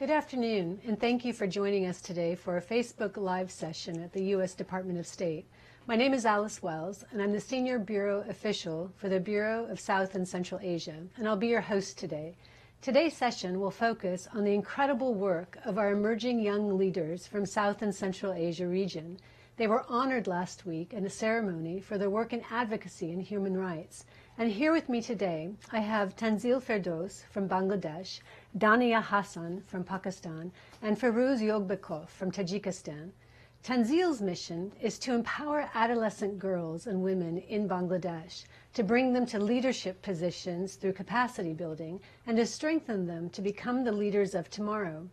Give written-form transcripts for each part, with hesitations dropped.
Good afternoon, and thank you for joining us today for a Facebook Live session at the U.S. Department of State. My name is Alice Wells, and I'm the Senior Bureau Official for the Bureau of South and Central Asia, and I'll be your host today. Today's session will focus on the incredible work of our emerging young leaders from South and Central Asia region. They were honored last week in a ceremony for their work in advocacy and human rights. And here with me today, I have Tanzil Ferdows from Bangladesh, Dania Hassan from Pakistan, and Ferouz Yogbekov from Tajikistan. Tanzil's mission is to empower adolescent girls and women in Bangladesh, to bring them to leadership positions through capacity building, and to strengthen them to become the leaders of tomorrow.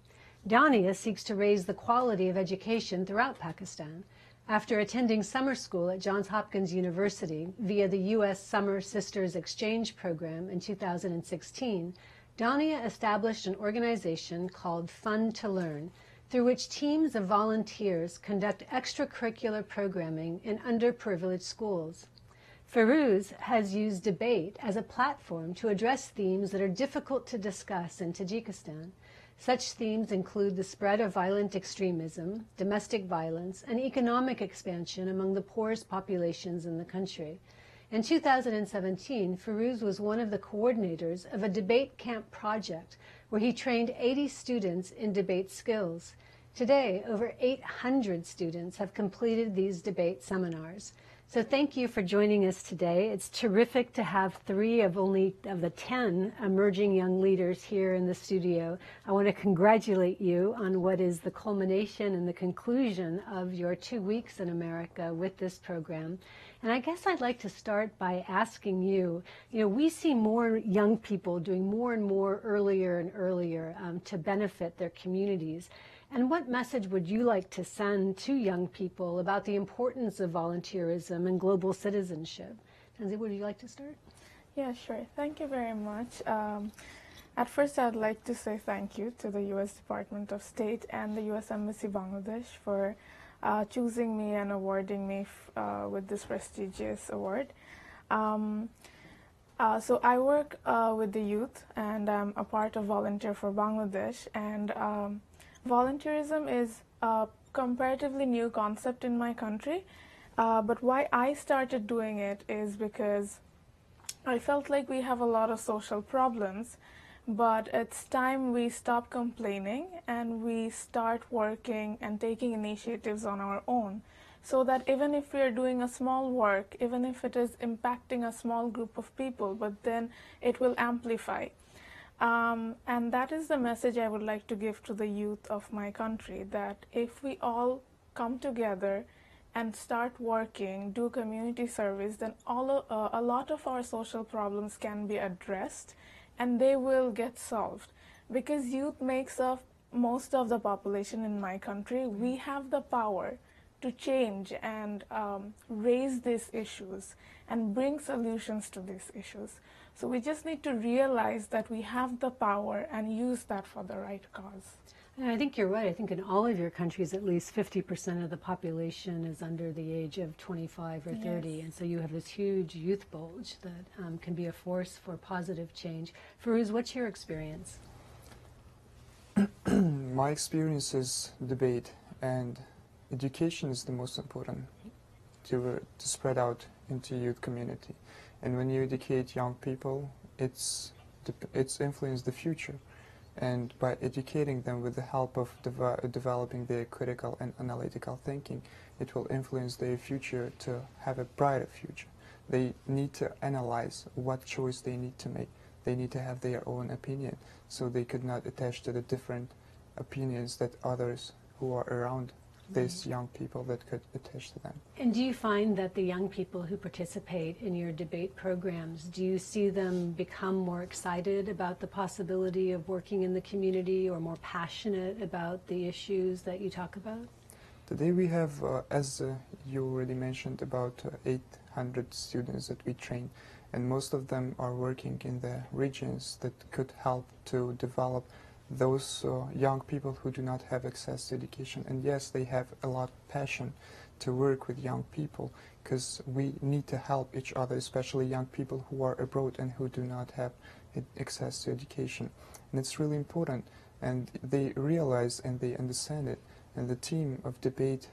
Dania seeks to raise the quality of education throughout Pakistan. After attending summer school at Johns Hopkins University via the U.S. Summer Sisters Exchange Program in 2016, Dania established an organization called Fun to Learn, through which teams of volunteers conduct extracurricular programming in underprivileged schools. Ferouz has used debate as a platform to address themes that are difficult to discuss in Tajikistan. Such themes include the spread of violent extremism, domestic violence, and economic expansion among the poorest populations in the country. In 2017, Ferouz was one of the coordinators of a debate camp project where he trained 80 students in debate skills. Today, over 800 students have completed these debate seminars. So thank you for joining us today. It's terrific to have 3 of the 10 emerging young leaders here in the studio. I want to congratulate you on what is the culmination and the conclusion of your 2 weeks in America with this program. And I guess I'd like to start by asking you, we see more young people doing more and more earlier and earlier to benefit their communities. And what message would you like to send to young people about the importance of volunteerism and global citizenship? Tanzil, would you like to start? Yeah, sure. Thank you very much. At first, I'd like to say thank you to the U.S. Department of State and the U.S. Embassy Bangladesh for choosing me and awarding me with this prestigious award. So I work with the youth, and I'm a part of Volunteer for Bangladesh, and volunteerism is a comparatively new concept in my country, but why I started doing it is because I felt like we have a lot of social problems, but it's time we stop complaining and we start working and taking initiatives on our own, so that even if we are doing a small work, even if it is impacting a small group of people, but then it will amplify. And that is the message I would like to give to the youth of my country, that if we all come together and start working, do community service, then a lot of our social problems can be addressed and they will get solved. Because youth makes up most of the population in my country, we have the power to change and raise these issues and bring solutions to these issues. So we just need to realize that we have the power and use that for the right cause. And I think you're right. I think in all of your countries, at least 50% of the population is under the age of 25 or 30. Yes. And so you have this huge youth bulge that can be a force for positive change. Ferouz, what's your experience? My experience is debate, and education is the most important to spread out into youth community. And when you educate young people, it's influence the future. And by educating them with the help of developing their critical and analytical thinking, it will influence their future to have a brighter future. They need to analyze what choice they need to make. They need to have their own opinion, so they could not attach to the different opinions that others who are around these young people that could attach to them. And do you find that the young people who participate in your debate programs, do you see them become more excited about the possibility of working in the community or more passionate about the issues that you talk about? Today we have, as you already mentioned, about 800 students that we train, and most of them are working in the regions that could help to develop those young people who do not have access to education. And yes, they have a lot of passion to work with young people, because we need to help each other, especially young people who are abroad and who do not have access to education. And it's really important and they realize and they understand it. And the team of debate,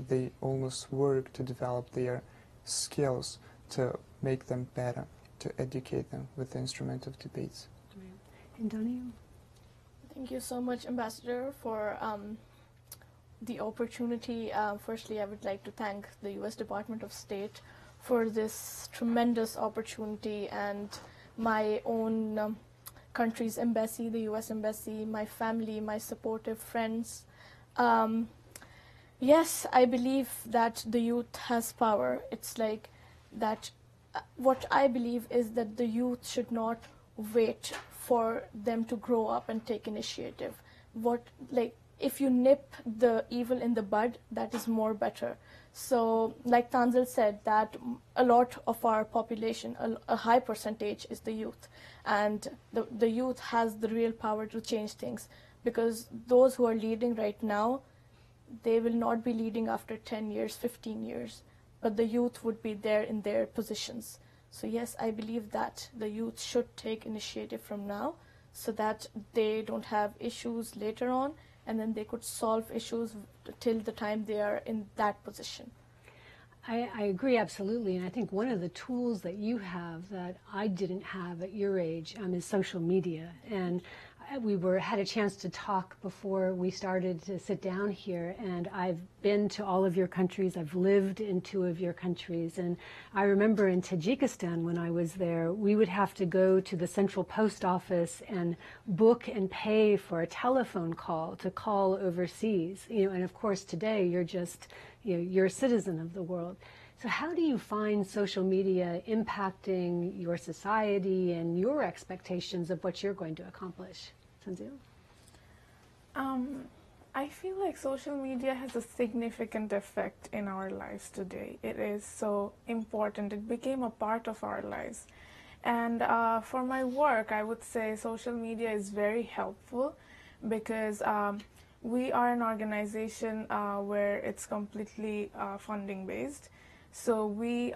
they almost work to develop their skills to make them better, to educate them with the instrument of debates. And Donnie? Thank you so much, Ambassador, for the opportunity. Firstly, I would like to thank the U.S. Department of State for this tremendous opportunity, and my own country's embassy, the U.S. Embassy, my family, my supportive friends. Yes, I believe that the youth has power. It's like that. What I believe is that the youth should not wait for them to grow up and take initiative. If you nip the evil in the bud, that is more better. So, like Tanzil said, that a lot of our population, a high percentage, is the youth, and the youth has the real power to change things, because those who are leading right now, they will not be leading after 10 years, 15 years, but the youth would be there in their positions. So yes, I believe that the youth should take initiative from now, so that they don't have issues later on, and then they could solve issues till the time they are in that position. I agree absolutely, and I think one of the tools that you have that I didn't have at your age is social media. And we had a chance to talk before we started to sit down here, and I've been to all of your countries. I've lived in 2 of your countries, and I remember in Tajikistan when I was there, we would have to go to the central post office and book and pay for a telephone call to call overseas. And of course today you're just, you're a citizen of the world. So how do you find social media impacting your society and your expectations of what you're going to accomplish? Tanzil? I feel like social media has a significant effect in our lives today. It is so important. It became a part of our lives. And for my work, I would say social media is very helpful, because we are an organization where it's completely funding based. So we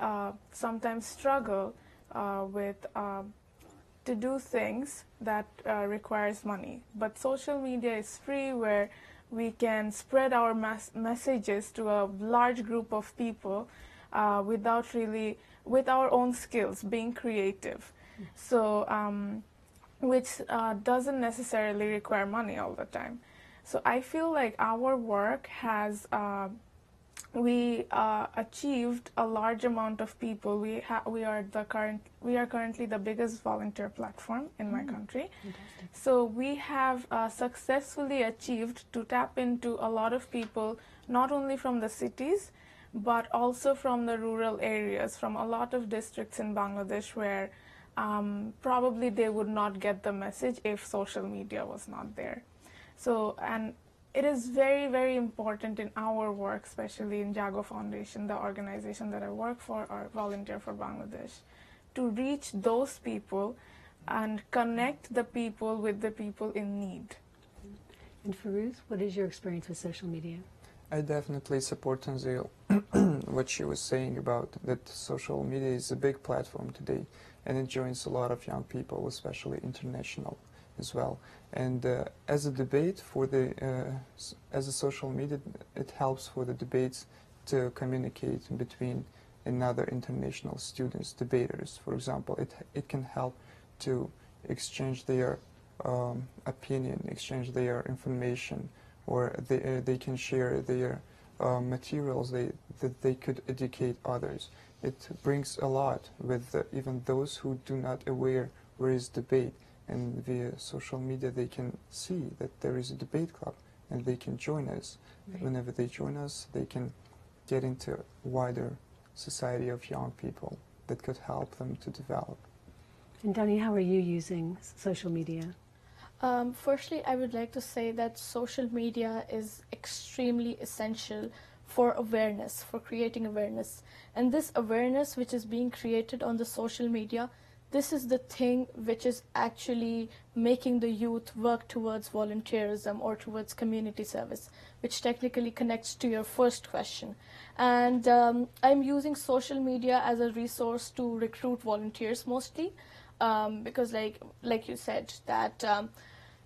sometimes struggle to do things that requires money. But social media is free, where we can spread our messages to a large group of people with our own skills, being creative. So which doesn't necessarily require money all the time. So I feel like our work has we achieved a large amount of people. We are currently the biggest volunteer platform in my country. Fantastic. So we have successfully achieved to tap into a lot of people, not only from the cities, but also from the rural areas, from a lot of districts in Bangladesh where probably they would not get the message if social media was not there. So, and it is very, very important in our work, especially in Jago Foundation, the organization that I work for, or Volunteer for Bangladesh, to reach those people and connect the people with the people in need. And Firuz, what is your experience with social media? I definitely support Tanzil, what she was saying about that social media is a big platform today, and it joins a lot of young people, especially international as well. And as a debate for as a social media, it helps for the debates to communicate between another international students, debaters. For example, it can help to exchange their opinion, exchange their information, or they can share their materials that they could educate others. It brings a lot with even those who do not aware where is debate. And via social media, they can see that there is a debate club, and they can join us. Right. Whenever they join us, they can get into a wider society of young people that could help them to develop. And Donnie, how are you using social media? Firstly, I would like to say that social media is extremely essential for awareness, for creating awareness. And this awareness which is being created on the social media, this is the thing which is actually making the youth work towards volunteerism or towards community service, which technically connects to your first question. And I'm using social media as a resource to recruit volunteers mostly, because like you said, that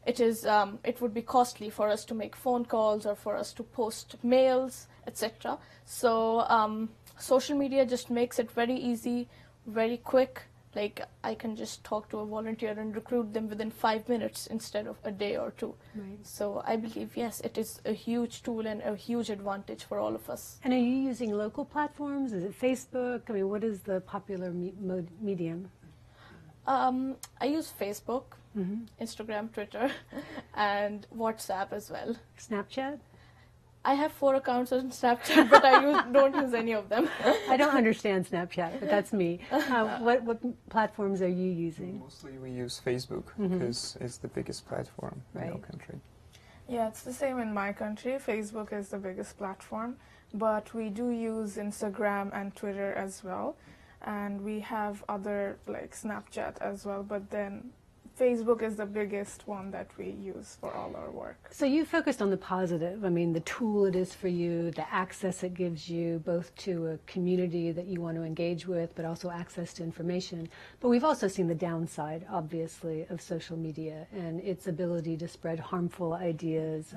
it would be costly for us to make phone calls or for us to post mails, etc. So social media just makes it very easy, very quick. Like I can just talk to a volunteer and recruit them within 5 minutes instead of a day or two. Right. So I believe, yes, it is a huge tool and a huge advantage for all of us. And are you using local platforms? Is it Facebook? I mean, what is the popular medium? I use Facebook, Instagram, Twitter, and WhatsApp as well. Snapchat? I have 4 accounts on Snapchat, but don't use any of them. I don't understand Snapchat, but that's me. What platforms are you using? Mostly we use Facebook because it's the biggest platform in our Right. country. Yeah, it's the same in my country. Facebook is the biggest platform, but we do use Instagram and Twitter as well. And we have other like Snapchat as well, but then Facebook is the biggest one that we use for all our work. So you focused on the positive. I mean, the tool it is for you, the access it gives you, both to a community that you want to engage with, but also access to information. But we've also seen the downside, obviously, of social media and its ability to spread harmful ideas,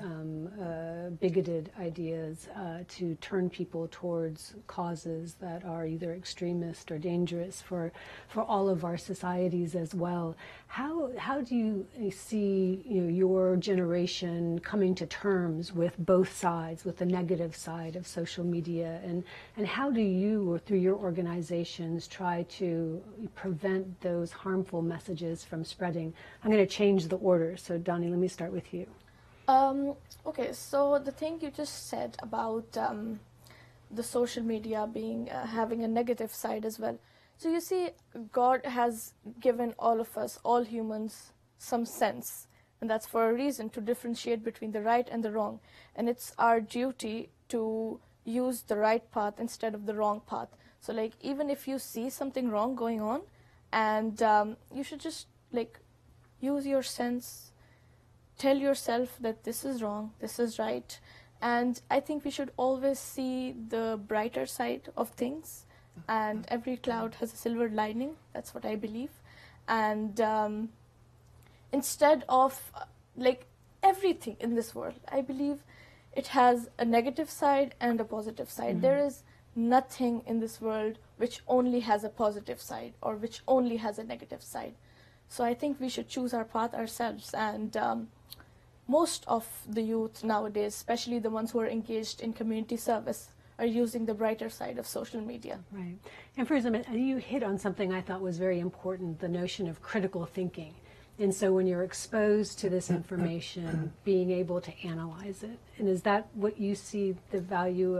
bigoted ideas, to turn people towards causes that are either extremist or dangerous for all of our societies as well. How do you see your generation coming to terms with both sides, with the negative side of social media, and how do you, or through your organizations, try to prevent those harmful messages from spreading? I'm going to change the order, so Donnie, let me start with you. Okay, so the thing you just said about the social media being having a negative side as well. So you see, God has given all of us, all humans, some sense. And that's for a reason, to differentiate between the right and the wrong. And it's our duty to use the right path instead of the wrong path. So like, even if you see something wrong going on, and you should just like use your sense, tell yourself that this is wrong, this is right. And I think we should always see the brighter side of things. And every cloud has a silver lining. That's what I believe. And instead of like everything in this world, I believe it has a negative side and a positive side. There is nothing in this world which only has a positive side or which only has a negative side. So I think we should choose our path ourselves. And most of the youth nowadays, especially the ones who are engaged in community service, are using the brighter side of social media. Right. And for example, you hit on something I thought was very important, the notion of critical thinking. And so when you're exposed to this information, being able to analyze it. And is that what you see the value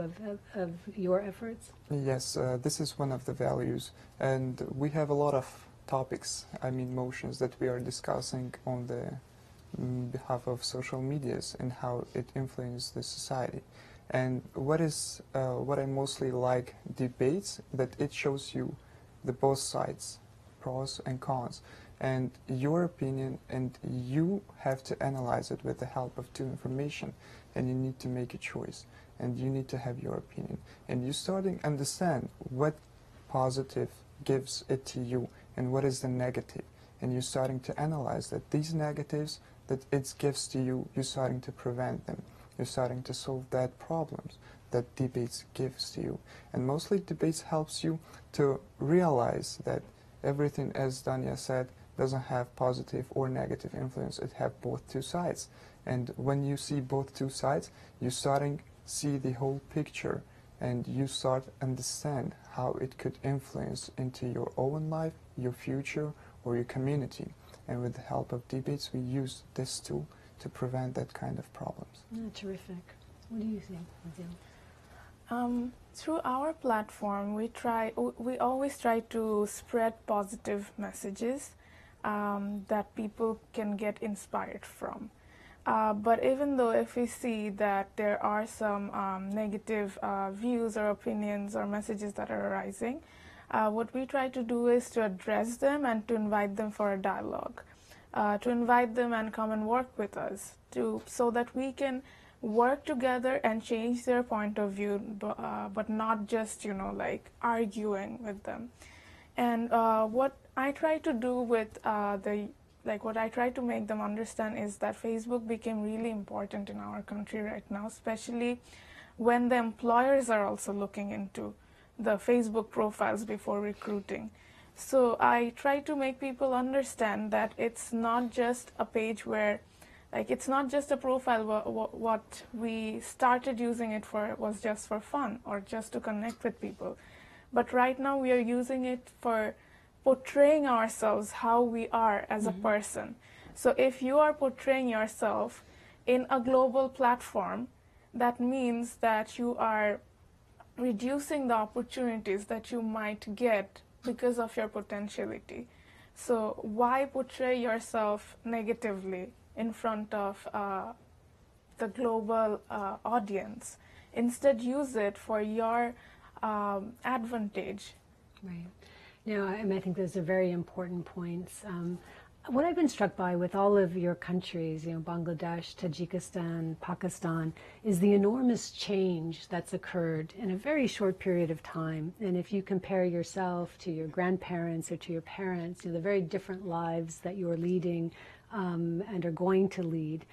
of your efforts? Yes, this is one of the values. And we have a lot of topics, motions that we are discussing on the behalf of social medias and how it influences the society. And what I mostly like debates, that it shows you the both sides, pros and cons, and your opinion, and you have to analyze it with the help of two information, and you need to make a choice, and you need to have your opinion, and you starting understand what positive gives it to you and what is the negative, and you're starting to analyze that these negatives that it gives to you, you're starting to prevent them. You're starting to solve that problems that debates gives to you. And mostly debates helps you to realize that everything, as Dania said, doesn't have positive or negative influence. It have both two sides. And when you see both two sides, you starting see the whole picture, and you start understand how it could influence into your own life, your future, or your community. And with the help of debates, we use this tool to prevent that kind of problems. Terrific. What do you think, Adil? Through our platform, we always try to spread positive messages that people can get inspired from. But even though if we see that there are some negative views or opinions or messages that are arising, what we try to do is to address them and to invite them for a dialogue. To invite them and come and work with us, so that we can work together and change their point of view, but not just like arguing with them. And what I try to do with the like what I try to make them understand is that Facebook became really important in our country right now, especially when the employers are also looking into the Facebook profiles before recruiting. So I try to make people understand that it's not just a page where, like, it's not just a profile. What we started using it for was just for fun or just to connect with people. But right now we are using it for portraying ourselves, how we are as a person. So if you are portraying yourself in a global platform, that means that you are reducing the opportunities that you might get because of your potentiality. So why portray yourself negatively in front of the global audience? Instead, use it for your advantage. Right. No, I think those are very important points. What I've been struck by with all of your countries, Bangladesh, Tajikistan, Pakistan, is the enormous change that's occurred in a very short period of time. And if you compare yourself to your grandparents or to your parents, the very different lives that you're leading and are going to lead.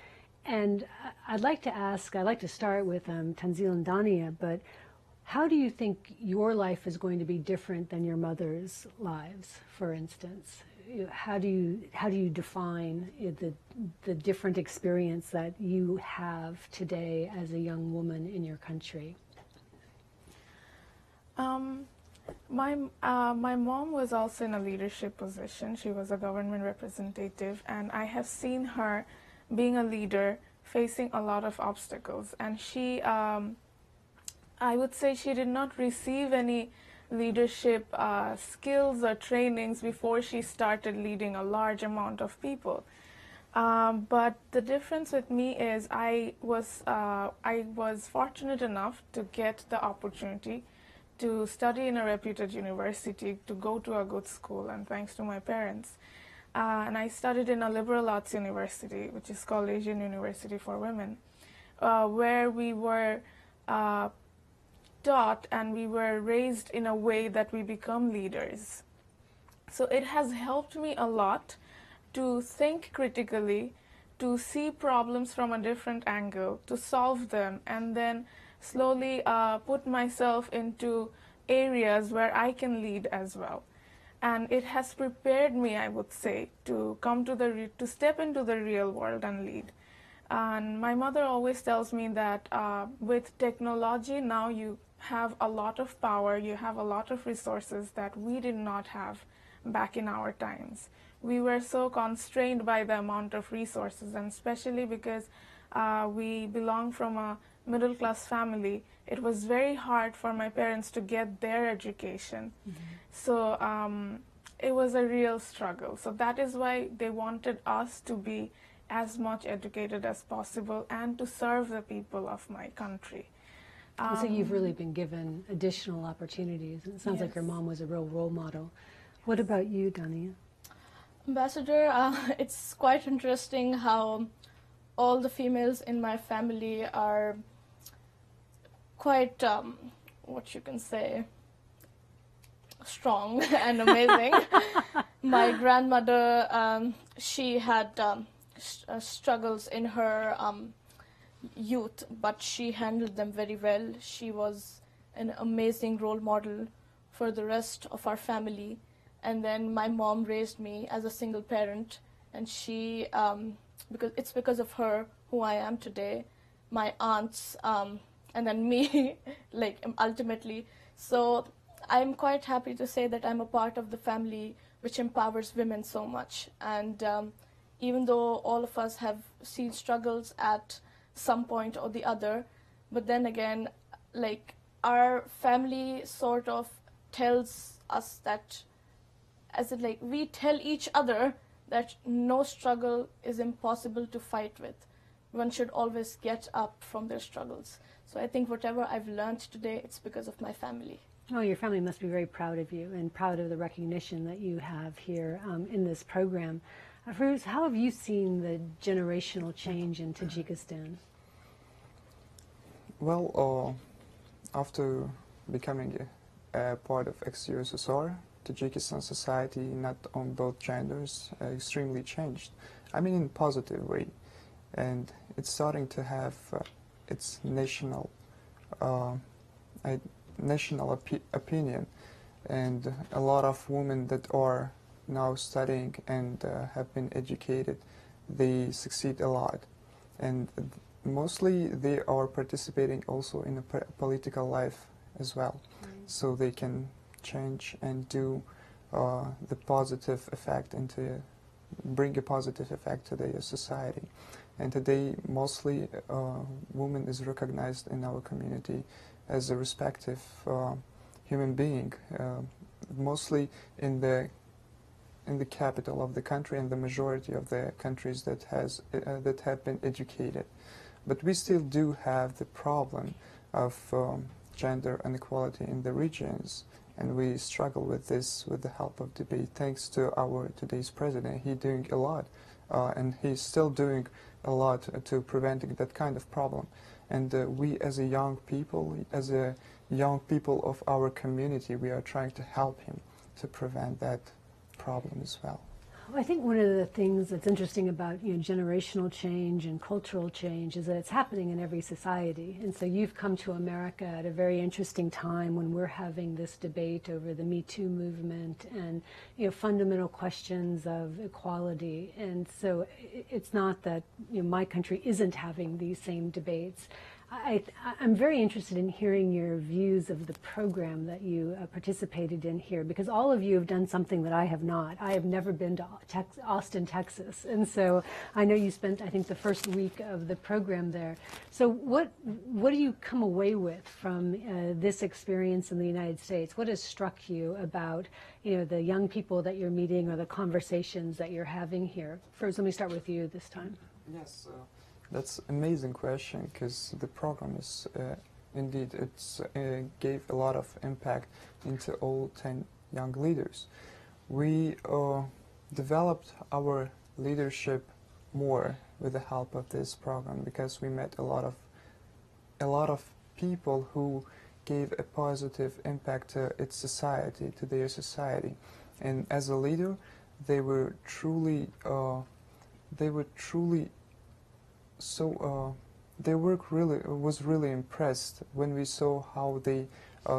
And I'd like to start with Tanzil and Dania, but how do you think your life is going to be different than your mother's lives, for instance? How do you define the different experience that you have today as a young woman in your country? My mom was also in a leadership position. She was a government representative, and I have seen her being a leader facing a lot of obstacles. And she, I would say she did not receive any leadership skills or trainings before she started leading a large amount of people. But the difference with me is I was fortunate enough to get the opportunity to study in a reputed university, to go to a good school, and thanks to my parents. And I studied in a liberal arts university, which is called Asian University for Women, where we were taught and we were raised in a way that we become leaders. So it has helped me a lot to think critically, to see problems from a different angle, to solve them, and then slowly put myself into areas where I can lead as well. And it has prepared me, I would say, to come to step into the real world and lead. And my mother always tells me that with technology now you have a lot of power, you have a lot of resources that we did not have back in our times. We were so constrained by the amount of resources, and especially because we belong from a middle class family, it was very hard for my parents to get their education. So it was a real struggle. So that is why they wanted us to be as much educated as possible and to serve the people of my country. So you've really been given additional opportunities. And it sounds like your mom was a real role model. What about you, Dania? Ambassador, it's quite interesting how all the females in my family are quite, what you can say, strong and amazing. My grandmother, she had struggles in her youth, but she handled them very well. She was an amazing role model for the rest of our family. And then my mom raised me as a single parent, and she, because of her who I am today, my aunts, and then me, like ultimately. So I'm quite happy to say that I'm a part of the family which empowers women so much. And even though all of us have seen struggles at some point or the other, but then again, like our family sort of tells us that, as in like we tell each other that no struggle is impossible to fight with. One should always get up from their struggles. So I think whatever I've learned today, it's because of my family. Oh, your family must be very proud of you and proud of the recognition that you have here in this program. Firuz, how have you seen the generational change in Tajikistan? Well, after becoming a part of ex-USSR, Tajikistan society, not on both genders, extremely changed. I mean, in a positive way, and it's starting to have its uh, national opinion, and a lot of women that are now studying and have been educated, they succeed a lot, and mostly they are participating also in a political life as well, so they can change and do the positive effect into bring a positive effect to the society. And today, mostly, woman is recognized in our community as a respective human being, mostly in the capital of the country and the majority of the countries that have been educated. But we still do have the problem of gender inequality in the regions, and we struggle with this with the help of debate. Thanks to our today's president, he's doing a lot, and he's still doing a lot to preventing that kind of problem. And we, as a young people of our community, we are trying to help him to prevent that problem as well. I think one of the things that's interesting about generational change and cultural change is that it's happening in every society. And so you've come to America at a very interesting time when we're having this debate over the Me Too movement and fundamental questions of equality. And so it's not that my country isn't having these same debates. I'm very interested in hearing your views of the program that you participated in here, because all of you have done something that I have not. I have never been to Austin, Texas, and so I know you spent, I think, the first week of the program there. So what do you come away with from this experience in the United States? What has struck you about the young people that you're meeting or the conversations that you're having here? First, let me start with you this time. Yes. That's an amazing question, because the program is indeed gave a lot of impact into all 10 young leaders. We developed our leadership more with the help of this program, because we met a lot of people who gave a positive impact to its society, to their society, and as a leader, they were truly so their work was really impressed when we saw how they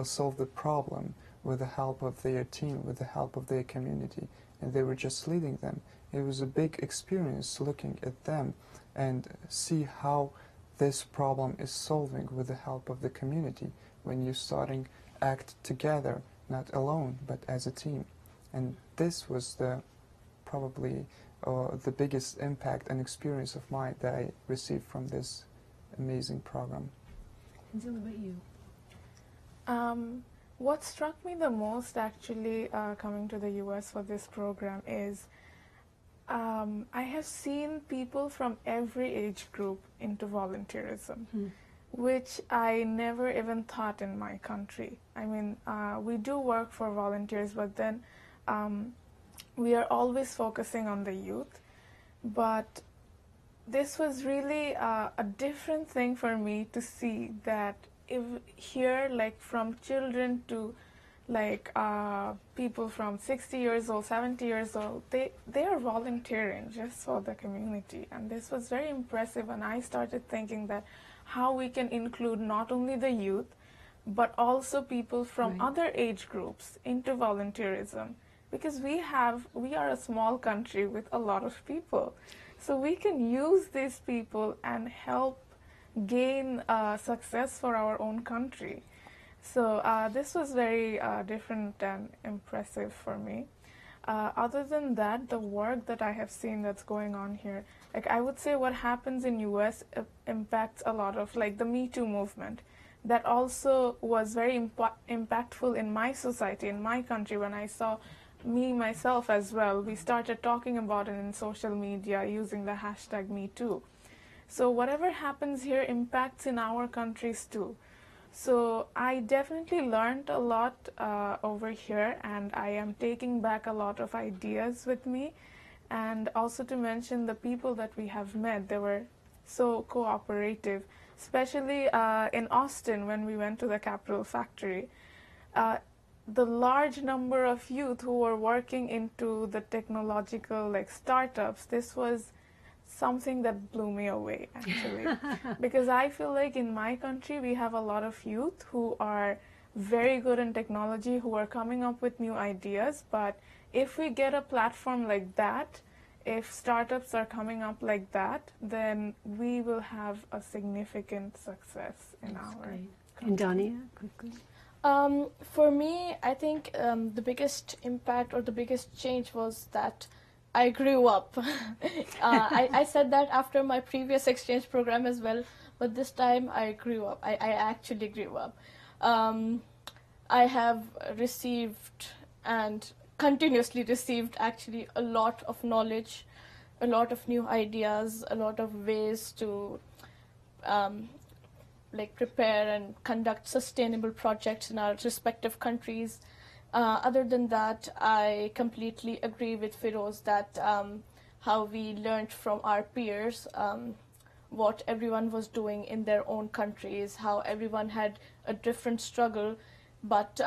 solved the problem with the help of their team, with the help of their community, and they were just leading them. It was a big experience looking at them and see how this problem is solving with the help of the community when you're starting act together, not alone, but as a team. And this was probably the biggest impact and experience of mine that I received from this amazing program. And what about you? What struck me the most, actually, coming to the US for this program is I have seen people from every age group into volunteerism, which I never even thought in my country. I mean, we do work for volunteers, but then we are always focusing on the youth. But this was really a different thing for me to see that if here, like from children to like people from 60 years old, 70 years old, they are volunteering just for the community. And this was very impressive, and I started thinking that how we can include not only the youth, but also people from other age groups into volunteerism. Because we are a small country with a lot of people. So we can use these people and help gain success for our own country. So this was very different and impressive for me. Other than that, the work that I have seen that's going on here, like I would say what happens in US impacts a lot of like the Me Too movement. That also was very impactful in my society, in my country, when I saw me myself as well. We started talking about it in social media using the hashtag #MeToo. So whatever happens here impacts in our countries too. So I definitely learned a lot over here, and I am taking back a lot of ideas with me. And also to mention the people that we have met, they were so cooperative, especially in Austin when we went to the Capitol factory. the large number of youth who were working into the technological like startups, this was something that blew me away actually. Because I feel like in my country we have a lot of youth who are very good in technology, who are coming up with new ideas, but if we get a platform like that, if startups are coming up like that, then we will have a significant success in That's our great. country. And Dania, quickly. For me, I think the biggest impact or the biggest change was that I grew up. I said that after my previous exchange program as well, but this time I grew up. I actually grew up. I have received and continuously received actually a lot of knowledge, a lot of new ideas, a lot of ways to like prepare and conduct sustainable projects in our respective countries. Other than that, I completely agree with Firoz that how we learned from our peers what everyone was doing in their own countries, how everyone had a different struggle, but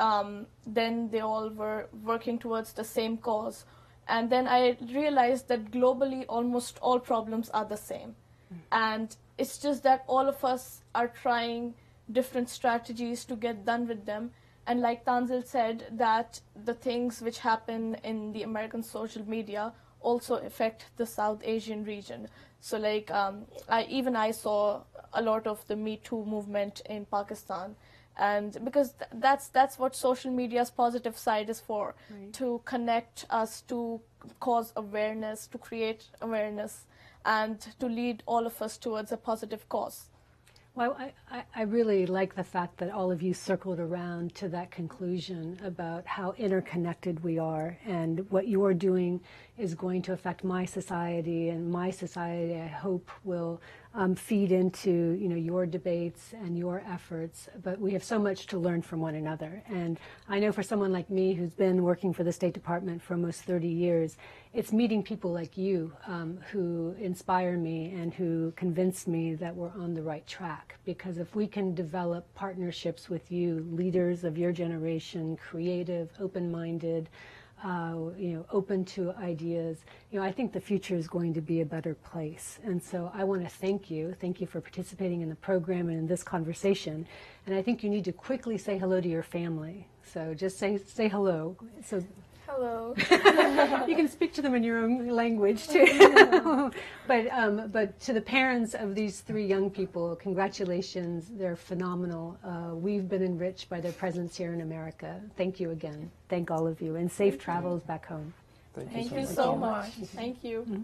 then they all were working towards the same cause. And then I realized that globally almost all problems are the same. And it's just that all of us are trying different strategies to get done with them. And like Tanzil said, that the things which happen in the American social media also affect the South Asian region. So like I saw a lot of the Me Too movement in Pakistan. And because that's what social media's positive side is for, Right. to connect us, to cause awareness, to create awareness, and to lead all of us towards a positive cause. Well, I really like the fact that all of you circled around to that conclusion about how interconnected we are, and what you're doing is going to affect my society, and my society, I hope, will feed into your debates and your efforts. But we have so much to learn from one another. And I know for someone like me who's been working for the State Department for almost 30 years, it's meeting people like you who inspire me and who convince me that we're on the right track. Because if we can develop partnerships with you, leaders of your generation, creative, open-minded, open to ideas, I think the future is going to be a better place. And so I want to thank you for participating in the program and in this conversation. And I think you need to quickly say hello to your family. So just say hello. So Hello. you can speak to them in your own language too. But to the parents of these 3 young people, congratulations. They're phenomenal. We've been enriched by their presence here in America. Thank you again. Thank all of you. And safe travels back home. Thank Thank so you much. so much. Thank you. Mhm.